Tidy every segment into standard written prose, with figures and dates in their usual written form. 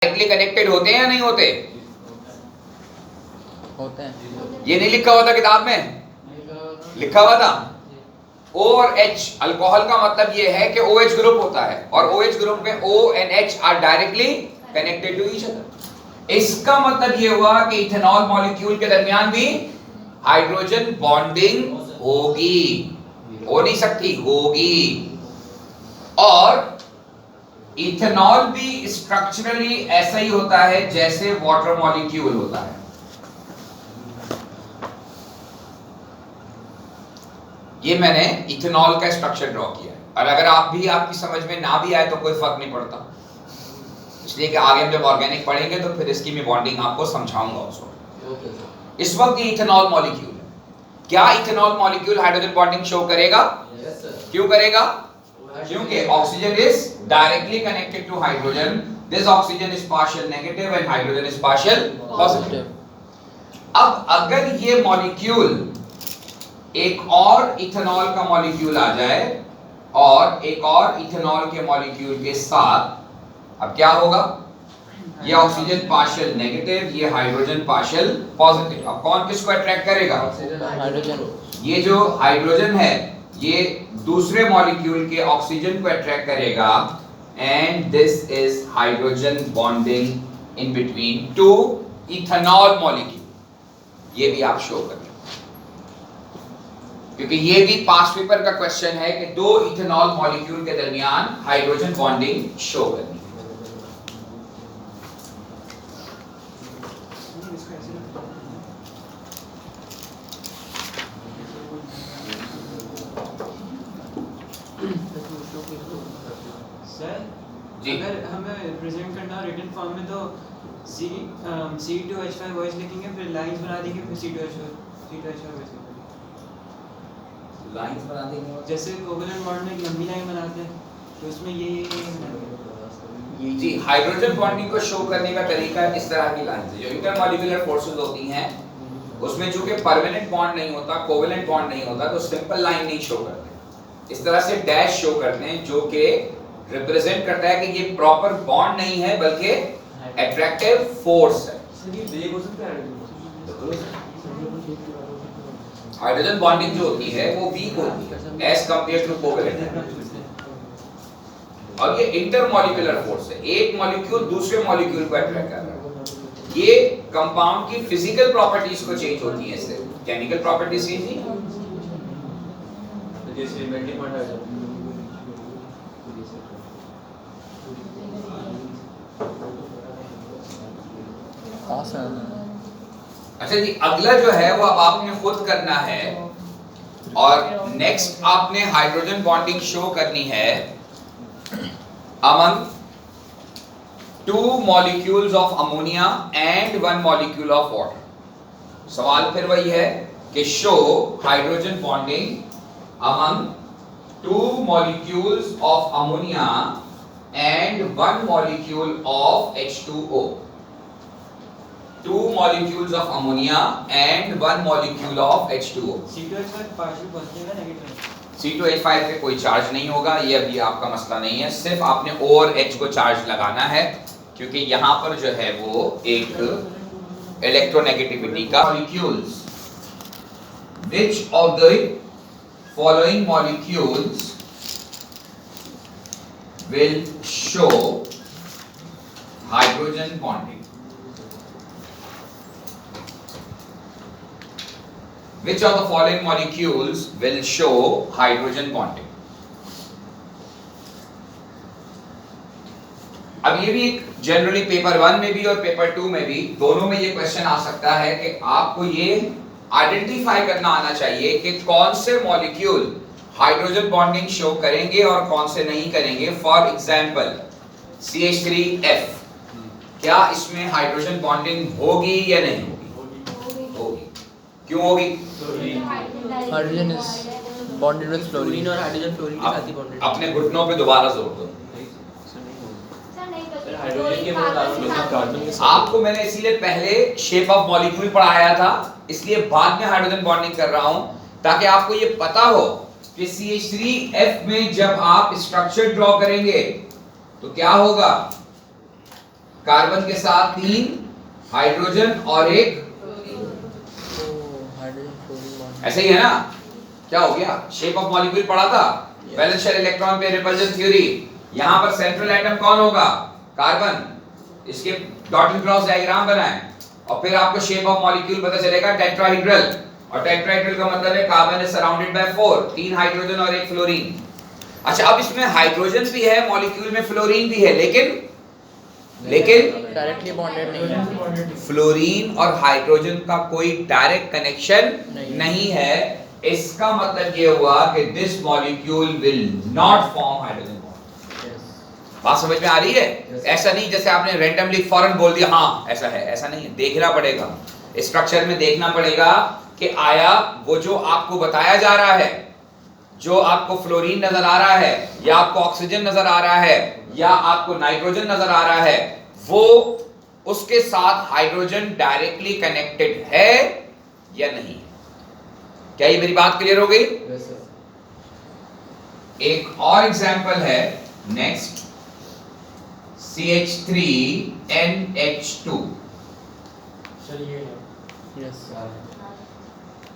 Directly connected होते हैं या नहीं होते? होते हैं। ये नहीं लिखा हुआ था किताब में? लिखा हुआ था O और H। अल्कोहल का मतलब ये है कि OH ग्रुप होता है और OH ग्रुप में O and H are directly connected to each other. इसका मतलब ये हुआ कि इथेनॉल मॉलिक्यूल के दरमियान भी हाइड्रोजन बॉन्डिंग होगी, हो नहीं सकती, होगी। और इथेनॉल भी स्ट्रक्चरली ऐसा ही होता है जैसे वाटर मॉलिक्यूल होता है। ये मैंने इथेनॉल का स्ट्रक्चर ड्रॉ किया है, और अगर आप भी आपकी समझ में ना भी आए तो कोई फर्क नहीं पड़ता, इसलिए कि आगे हम जब ऑर्गेनिक पढ़ेंगे तो फिर इसकी मैं बॉन्डिंग आपको समझाऊंगा उसको। इस वक्त ये इथेनॉल मॉलिक्यूल है। क्या ethanol molecule hydrogen bonding show करेगा? क्यों करेगा? क्योंकि oxygen is directly connected to hydrogen. This oxygen is partial negative and hydrogen is partial positive. अब अगर ये मॉलिक्यूल एक और इथेनॉल का मॉलिक्यूल आ जाए और एक और इथेनॉल के मॉलिक्यूल के साथ, अब क्या होगा? ये ऑक्सीजन पार्शियल नेगेटिव, ये हाइड्रोजन पार्शियल पॉजिटिव। अब कौन किसको अट्रैक्ट करेगा? हाइड्रोजन। ये जो हाइड्रोजन है ये दूसरे मॉलिक्यूल के ऑक्सीजन को अट्रैक्ट करेगा, and this is hydrogen bonding in between two ethanol molecule. ये भी आप शो करें, क्योंकि ये भी पास्ट पेपर का क्वेश्चन है कि दो इथेनॉल मॉलिक्यूल के दरमियान हाइड्रोजन बॉन्डिंग शो करनी। सर जी। अगर हमें रिप्रेजेंट करना हो रिटन फॉर्म में तो C2H5 वॉइस लिखेंगे, फिर लाइंस बना देंगे, फिर C2H5 वॉइस लाइंस बना देंगे, जैसे कोवेलेंट बॉन्ड में एक लंबी लाइन बनाते हैं तो उसमें ये जी। हाइड्रोजन बॉन्डिंग को शो करने का तरीका इस तरह की लाइन है। जो इंटरमॉलिक्यूलर फोर्सेस होती हैं उसमें चूंकि परमानेंट बॉन्ड नहीं होता, कोवेलेंट बॉन्ड नहीं होता, तो सिंपल लाइन नहीं शो करते, इस तरह से डैश शो करते हैं, जो कि रिप्रेजेंट करता है कि ये प्रॉपर बॉन्ड नहीं है बल्कि अट्रैक्टिव फोर्स है। हाइड्रोजन बॉन्डिंग जो होती है वो वीक होती है एज कंपेयर टू कोवेलेंट, और ये इंटरमॉलिक्यूलर फोर्स है। एक मॉलिक्यूल दूसरे मॉलिक्यूल को अट्रैक्ट कर रहा है। ये कंपाउंड की फिजिकल प्रॉपर्टीज को चेंज होती है, इससे केमिकल प्रॉपर्टीज चेंज नहीं होती। जैसे मेल्टिंग पॉइंट है अच्छा जी, अगला जो है वो अब आपने खुद करना है, और नेक्स्ट आपने हाइड्रोजन बॉन्डिंग शो करनी है among two molecules of ammonia and one molecule of water। सवाल फिर वही है कि show hydrogen bonding among two molecules of ammonia and one molecule of H2O। Two molecules of ammonia and one molecule of H2O। C2H5 partial positive है negative? C2H5 पे कोई charge नहीं होगा, ये अभी आपका मसला नहीं है, सिर्फ आपने O और H को चार्ज लगाना है, क्योंकि यहाँ पर जो है वो एक इलेक्ट्रोनेगेटिविटी का molecules. Which of the following molecules will show hydrogen bonding? Which of the following molecules will show hydrogen bonding? अब ये भी जनरली पेपर 1 में भी और पेपर 2 में भी, दोनों में ये क्वेश्चन आ सकता है कि आपको ये आइडेंटिफाई करना आना चाहिए कि कौन से मॉलिक्यूल हाइड्रोजन बॉन्डिंग शो करेंगे और कौन से नहीं करेंगे। फॉर एग्जांपल CH3F, क्या इसमें हाइड्रोजन बॉन्डिंग होगी या नहीं होगी? होगी। क्यों होगी? Hydrogen is bonded with fluorine और हाइड्रोजन फ्लोरीन के साथ ही बॉन्डेड। अपने घुटनों पे दोबारा जोर दो। हाइड्रोजन के कार्बन के आपको मैंने इसीलिए पहले शेप ऑफ मॉलिक्यूल पढ़ाया था, इसलिए बाद में हाइड्रोजन बॉन्डिंग कर रहा हूं, ताकि आपको ये पता हो कि CH3F में जब आप स्ट्रक्चर ड्रॉ करेंगे तो क्या होगा। कार्बन के साथ 3 हाइड्रोजन और एक, हाइड्रोजन फ्लोरीन बॉन्ड। ऐसे ही है ना? क्या हो गया? शेप ऑफ मॉलिक्यूल पढ़ा था, वैलेंस शेल इलेक्ट्रॉन पे रिपल्जन थ्योरी। यहां पर सेंट्रल एटम कौन होगा? कार्बन। इसके डॉटेड क्रॉस डायग्राम बनाएं और फिर आपको शेप ऑफ मॉलिक्यूल पता चलेगा, टेट्राहेड्रल। और टेट्राहेड्रल का मतलब है carbon is surrounded by 4, 3 hydrogen और एक फ्लोरीन। अच्छा, अब इसमें हाइड्रोजन भी है, मॉलिक्यूल में फ्लोरीन भी है, लेकिन डायरेक्टली बॉन्डेड नहीं है। फ्लोरीन और हाइड्रोजन का कोई डायरेक्ट कनेक्शन नहीं। नहीं है। इसका मतलब ये हुआ कि this molecule will not form hydrogen bond. बात समझ में आ रही है? ऐसा नहीं जैसे आपने रैंडमली फौरन बोल दिया हाँ ऐसा है, ऐसा नहीं है। देखना पड़ेगा, स्ट्रक्चर में देखना पड़ेगा कि आया वो जो आपको बताया जा रहा है, जो आपको फ्लोरीन नजर आ रहा है, या आपको ऑक्सीजन नजर आ रहा है, या आपको नाइट्रोजन नजर आ रहा है, वो उसके साथ हाइड्रोजन डायरेक्टली कनेक्टेड है या नहीं। क्या ये मेरी बात क्लियर हो गई? Yes, sir. एक और एग्जांपल है नेक्स्ट, CH3NH2। सर ये है यस।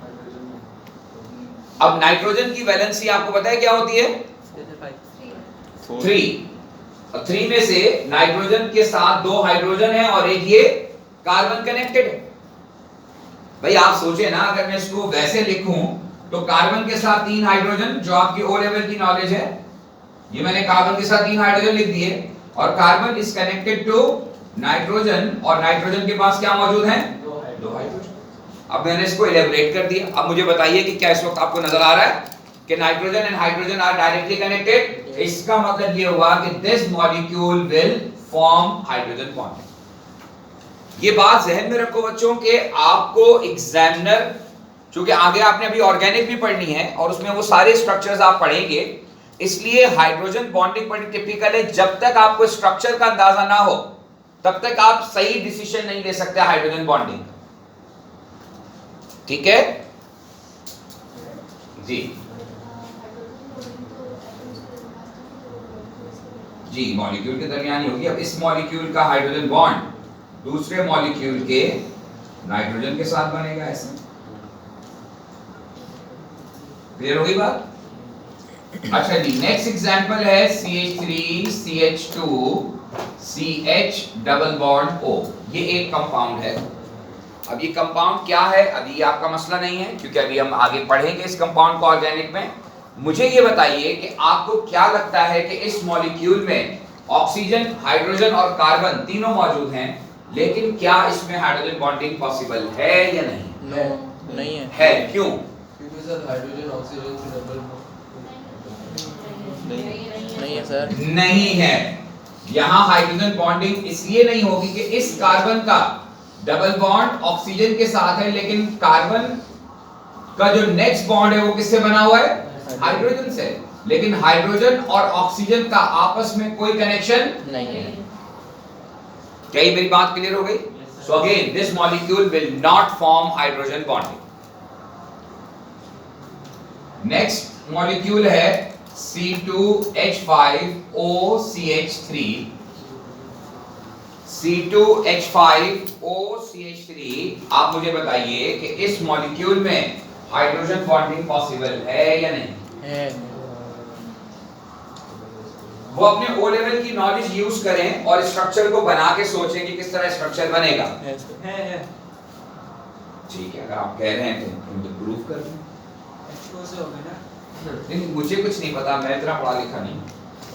हाइड्रोजन में अब नाइट्रोजन की वैलेंसी आपको पता है क्या होती है? 3। और 3 में से नाइट्रोजन के साथ 2 हाइड्रोजन है और एक ये कार्बन कनेक्टेड है। भाई आप सोचे ना, अगर मैं इसको वैसे लिखूं तो कार्बन के साथ 3 हाइड्रोजन, जो आपकी ओ लेवल की नॉलेज है, ये मैंने कार्बन के साथ 3 हाइड्रोजन लिख दिए, और carbon is connected to nitrogen, और नाइट्रोजन के पास क्या मौजूद है? 2 हाइड्रोजन। अब मैंने इसको इलेबोरेट कर दिया। अब मुझे बताइए कि क्या इस वक्त आपको नजर आ रहा है कि nitrogen and hydrogen are directly connected? इसका मतलब ये हुआ कि this molecule will form hydrogen bond. ये बात जहन में रखो बच्चों के आपको एग्जामिनर, क्योंकि आगे आपने अभी ऑर्गेनिक भी पढ़नी है और उसमें वो सारे स्ट्रक्चर्स आप पढ़ेंगे, इसलिए हाइड्रोजन बॉन्डिंग बड़ी टिपिकल है। जब तक आपको स्ट्रक्चर का अंदाजा ना हो तब तक आप सही डिसीजन नहीं ले सकते हाइड्रोजन बॉन्डिंग। ठीक है जी? जी, मॉलिक्यूल के दरमियान ही होगी। अब इस मॉलिक्यूल का हाइड्रोजन बॉन्ड दूसरे मॉलिक्यूल के नाइट्रोजन के साथ बनेगा, ऐसे। क्लियर हो गई बात? अच्छा जी, नेक्स्ट एग्जांपल है CH3CH2 CH double bond O। ये एक कंपाउंड है। अब ये कंपाउंड क्या है अभी आपका मसला नहीं है, क्योंकि अभी हम आगे पढ़ेंगे इस कंपाउंड को ऑर्गेनिक में। मुझे ये बताइए कि आपको क्या लगता है कि इस मॉलिक्यूल में ऑक्सीजन, हाइड्रोजन और कार्बन तीनों मौजूद हैं, लेकिन क्या इसमें हाइड्रोजन बॉन्डिंग पॉसिबल है या नहीं? नो, नहीं है। है, क्यों? क्योंकि सर हाइड्रोजन ऑक्सीजन से डबल नहीं है सर। नहीं है। यहां हाइड्रोजन बॉन्डिंग इसलिए नहीं होगी कि इस कार्बन का डबल बॉन्ड ऑक्सीजन के साथ है, लेकिन कार्बन का जो नेक्स्ट बॉन्ड है वो किससे बना हुआ है? हाइड्रोजन से। लेकिन हाइड्रोजन और ऑक्सीजन का आपस में कोई कनेक्शन नहीं है। क्या ये मेरी बात क्लियर हो गई? So again this molecule will not form hydrogen bonding. Next molecule है C2H5OCH3। C2H5OCH3, आप मुझे बताइए कि इस मॉलिक्यूल में हाइड्रोजन बॉन्डिंग पॉसिबल है या नहीं? है। वो अपने ओ लेवल की नॉलेज यूज करें और स्ट्रक्चर को बना के सोचें कि किस तरह स्ट्रक्चर बनेगा। है सर। है ठीक है, अगर आप कह रहे हैं तो प्रूव कर दें। H2O से हो गया ना? नहीं, मुझे कुछ नहीं पता, मैं इतना पढ़ा लिखा नहीं।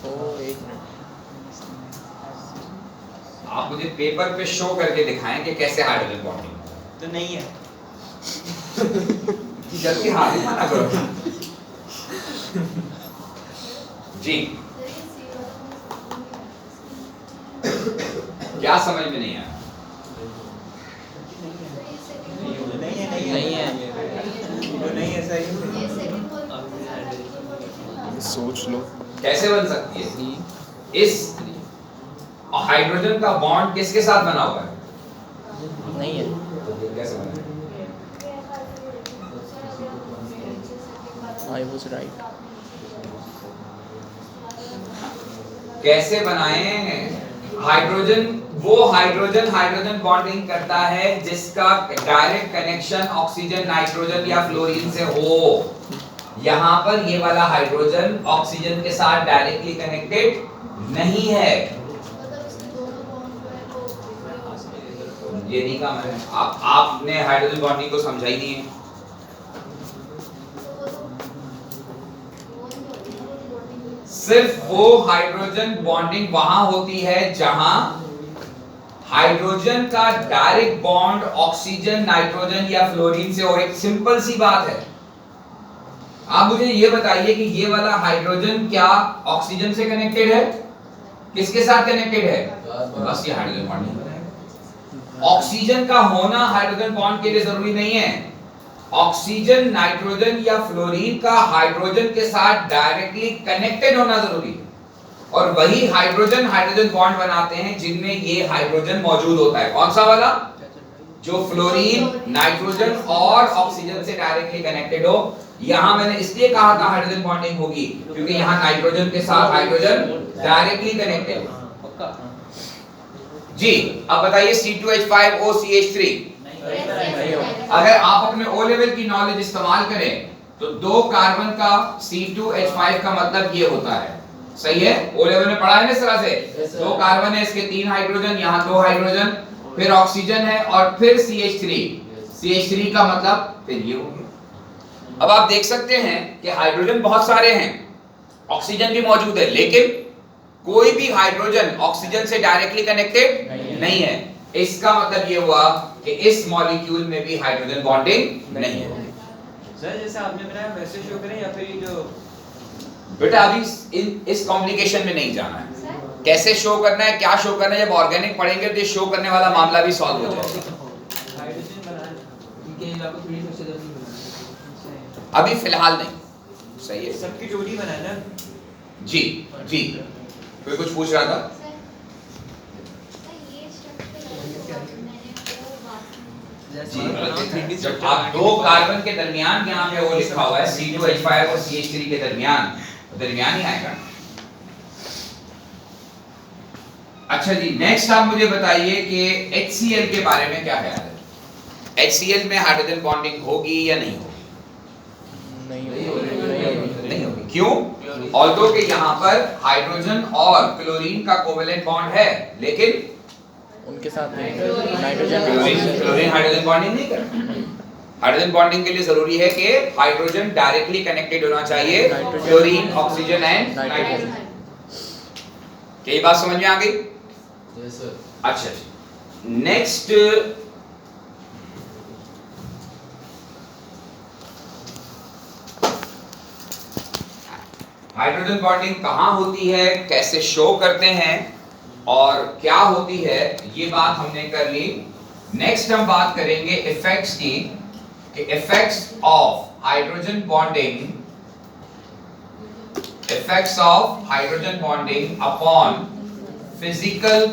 ओ एक मिनट। आप मुझे पेपर पे शो करके दिखाएं कि कैसे हाइड्रोजन बॉन्डिंग। तो नहीं है। जल्दी हाथ माना करो जी। क्या समझ में नहीं आया? नहीं है। नहीं है सही। सोच लो। कैसे बन सकती है? इस हाइड्रोजन का बॉन्ड किसके साथ बना हुआ है? नहीं है। कैसे बना? I was right. कैसे बनाए? हाइड्रोजन वो हाइड्रोजन बॉन्डिंग करता है जिसका डायरेक्ट कनेक्शन ऑक्सीजन नाइट्रोजन या फ्लोरीन से हो। यहाँ पर ये वाला हाइड्रोजन ऑक्सीजन के साथ डायरेक्टली कनेक्टेड नहीं है। ये नहीं कहा मैंने, आपने हाइड्रोजन बॉन्डिंग को समझा ही नहीं है। सिर्फ वो हाइड्रोजन बॉन्डिंग वहां होती है जहां हाइड्रोजन का डायरेक्ट बॉन्ड ऑक्सीजन नाइट्रोजन या फ्लोरीन से हो। एक सिंपल सी बात है। आप मुझे ये बताइए कि ये वाला हाइड्रोजन क्या ऑक्सीजन से कनेक्टेड है? किसके साथ कनेक्टेड है? बस ये हाइड्रोजन बॉन्डिंग है। ऑक्सीजन का होना हाइड्रोजन बॉन्ड के लिए जरूरी नहीं है। ऑक्सीजन नाइट्रोजन या फ्लोरीन का हाइड्रोजन के साथ डायरेक्टली कनेक्टेड होना जरूरी है। और वही हाइड्रोजन बॉन्ड बनाते हैं जिनमें ये हाइड्रोजन मौजूद होता है। कौन सा वाला? जो फ्लोरीन नाइट्रोजन और ऑक्सीजन से डायरेक्टली कनेक्टेड हो। यहां मैंने इसलिए कहा था हाइड्रोजन बॉन्डिंग होगी क्योंकि यहां नाइट्रोजन के साथ हाइड्रोजन डायरेक्टली कनेक्टेड है। जी अब बताइए C2H5OCH3। अगर आप अपने O लेवल की नॉलेज इस्तेमाल करें तो 2 कार्बन का C2H5 का मतलब ये होता है। सही है? O लेवल में पढ़ा है ना इस तरह से। 2 कार्बन है, इसके 3 हाइड्रोजन, यहाँ 2 हाइड्रोजन, फिर ऑक्सीजन है और फिर CH3। CH3 का मतलब फिर ये हो गया। अब आप देख सकते हैं कि हाइड्रोजन बहुत सारे हैं, ऑक्सीजन भी मौजूद है, लेकिन कोई भी हाइड्रोजन ऑक्सीजन से डायरेक्टली कनेक्टेड नहीं है। इसका मतलब ये हुआ कि इस मॉलिक्यूल में भी हाइड्रोजन बॉन्डिंग नहीं है। सर जैसे आपने बनाया वैसे शो करें या फिर ये जो बेटा अभी इस कॉम्प्लिकेशन में नहीं जाना है। कैसे शो करना है, क्या शो करना है, जब ऑर्गेनिक पढ़ेंगे तो ये शो करने वाला मामला भी सॉल्व हो जाएगा। हाइड्रोजन बनाना इनके इलाके थोड़ी सबसे जल्दी बनाना अभी फिलहाल नहीं। सही है, सबकी जोड़ी बनाना। जी जी कोई कुछ पूछ रहा था? जी जब आप 2 कार्बन के दरमियान यहाँ पे वो लिखा हुआ है C2H5 और CH3 के दरमियान ही आएगा। अच्छा जी नेक्स्ट आप मुझे बताइए कि HCl के बारे में क्या ख्याल है? HCl में हाइड्रोजन बॉन्डिंग होगी या नहीं होगी? नहीं होगी। क्यों? ऑल्दो के यहाँ पर हाइड्रोजन और क्लोरीन का कोवेलेंट बॉन्ड है, लेकिन उनके साथ नाइट्रोजन क्लोरीन हाइड्रोजन बॉन्डिंग नहीं करता। हाइड्रोजन बॉन्डिंग के लिए जरूरी है कि हाइड्रोजन डायरेक्टली कनेक्टेड होना चाहिए क्लोरीन, ऑक्सीजन एंड नाइट्रोजन। क्या ये बात समझ में आ गई? Yes sir. अच्छा नेक्स्ट हाइड्रोजन बॉन्डिंग कहाँ होती है, कैसे शो करते हैं और क्या होती है, ये बात हमने कर ली। नेक्स्ट हम बात करेंगे इफेक्ट्स की, कि effects of hydrogen bonding upon physical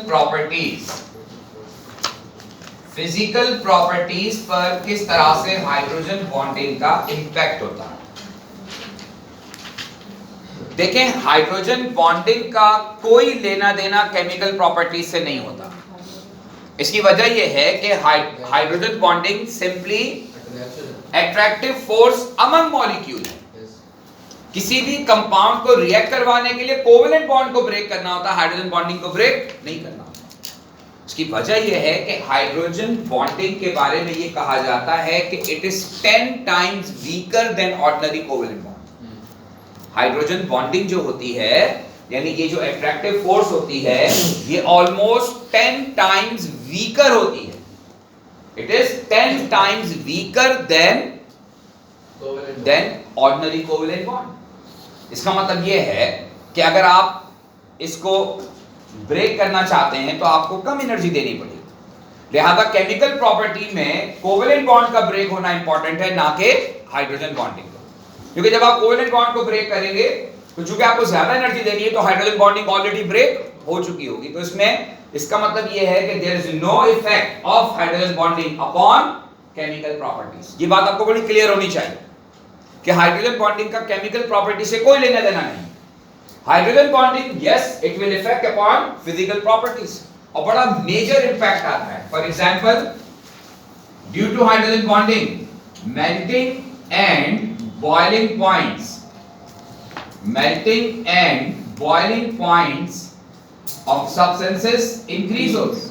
properties पर किस तरह से हाइड्रोजन बॉन्डिंग का इंपैक्ट होता है। देखें हाइड्रोजन बॉन्डिंग का कोई लेना देना केमिकल प्रॉपर्टीज से नहीं होता। इसकी वजह यह है कि hydrogen bonding simply attractive force among molecule है। किसी भी कंपाउंड को रिएक्ट करवाने के लिए कोवेलेंट बॉन्ड को ब्रेक करना होता है, हाइड्रोजन बॉन्डिंग को ब्रेक नहीं करना होता। इसकी वजह यह है कि हाइड्रोजन बॉन्डिंग के बारे में यह कहा जाता है कि it is 10 times weaker then ordinary covalent bond. Hydrogen bonding जो होती है, यानी ये जो अट्रैक्टिव फोर्स होती है, ये ऑलमोस्ट 10 टाइम्स वीकर होती है। It is 10 times weaker then ordinary covalent bond. इसका मतलब ये है कि अगर आप इसको ब्रेक करना चाहते हैं तो आपको कम एनर्जी देनी पड़ेगी। लिहाजा केमिकल प्रॉपर्टी में कोवेलेंट बॉन्ड का ब्रेक होना इंपॉर्टेंट है, ना कि हाइड्रोजन बॉन्डिंग। क्योंकि जब आप कोवेलेंट बॉन्ड को ब्रेक करेंगे तो चूंकि आपको ज्यादा एनर्जी देनी है तो हाइड्रोजन बॉन्डिंग ऑलरेडी ब्रेक हो चुकी होगी। तो इसमें इसका मतलब यह है कि there is no effect of hydrogen bonding upon chemical properties. ये बात आपको बड़ी क्लियर होनी चाहिए कि हाइड्रोजन बॉन्डिंग का केमिकल प्रॉपर्टी से कोई लेना देना नहीं। Hydrogen bonding, yes it will effect upon physical properties, और बड़ा मेजर इंपैक्ट आता है. For example, due to hydrogen bonding melting and boiling points, melting and boiling points of substances increases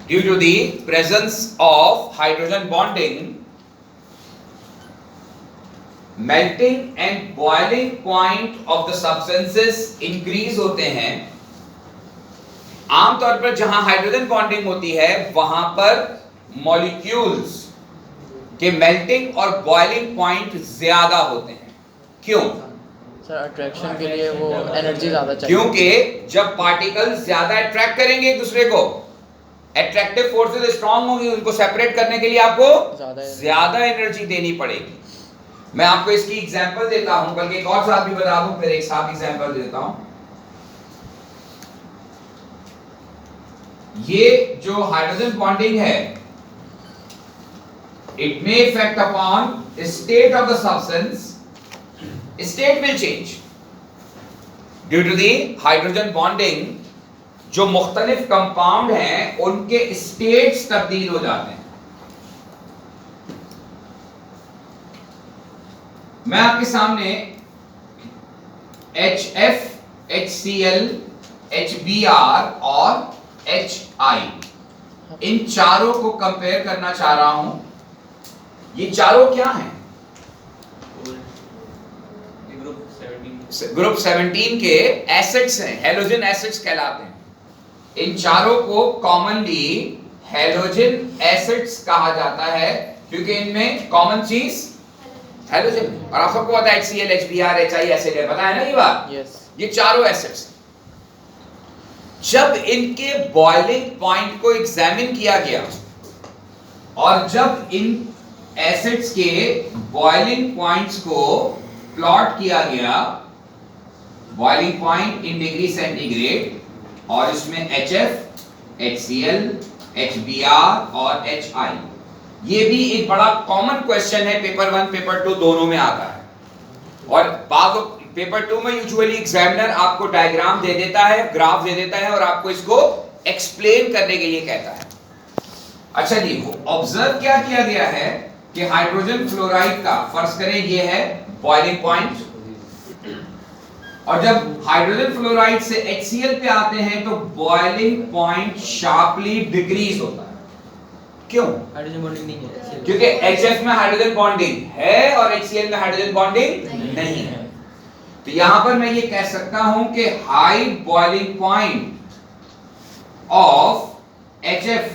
due to the presence of hydrogen bonding. Melting and boiling point of the substances increase होते हैं. आमतौर पर जहां hydrogen bonding होती है वहां पर molecules के मेल्टिंग और बॉइलिंग पॉइंट ज्यादा होते हैं. क्यों? सर अट्रैक्शन के लिए वो एनर्जी ज्यादा चाहिए. क्योंकि जब पार्टिकल्स ज्यादा अट्रैक्ट करेंगे एक दूसरे को, अट्रैक्टिव फोर्सेस स्ट्रांग होंगी, उनको सेपरेट करने के लिए आपको ज्यादा एनर्जी देनी पड़ेगी. मैं आपको इसकी एग्जांपल देता हूं, बल्कि एक और साथ भी बता दूं, फिर एक साथ एग्जांपल देता हूं. ये जो हाइड्रोजन बॉन्डिंग है, it may effect upon state of the substance. State will change due to the hydrogen bonding. जो मुख्तलिफ कंपाउंड हैं उनके स्टेट्स तब्दील हो जाते हैं. मैं आपके सामने HF, HCl, HBr और HI इन चारों को कंपेयर करना चाह रहा हूं. ये चारों क्या हैं? ग्रुप 17 के एसिड्स हैं, हैलोजन एसिड्स कहलाते हैं. इन चारों को कॉमनली हैलोजन एसिड्स कहा जाता है क्योंकि इनमें कॉमन चीज हैलोजन है. और आप सबको पता है HCl, HBr, HI एसिड है, पता है ना ये बात? yes. ये चारों एसिड्स जब इनके बॉइलिंग पॉइंट को एग्जामिन किया गया और जब इन एसिड्स के बॉइलिंग पॉइंट्स को प्लॉट किया गया, boiling point in degree centigrade, और इसमें HF, HCl, HBr और HI. ये भी एक बड़ा कॉमन क्वेश्चन है, पेपर 1 पेपर 2 दोनों में आता है. और पेपर 2 में यूजुअली एग्जामिनर आपको डायग्राम दे देता है, ग्राफ दे देता है और आपको इसको एक्सप्लेन करने के लिए कहता है. अच्छा जी, ऑब्जर्व क्या किया गया है कि हाइड्रोजन फ्लोराइड का, फर्ज करें ये है बॉइलिंग पॉइंट, और जब हाइड्रोजन फ्लोराइड से HCl पे आते हैं तो बॉइलिंग पॉइंट शार्पली डिक्रीज होता है. क्यों? हाइड्रोजन बॉन्डिंग नहीं है, क्योंकि HF में हाइड्रोजन बॉन्डिंग है और HCl में हाइड्रोजन बॉन्डिंग नहीं है. तो यहां पर मैं ये कह सकता हूं कि high boiling point of HF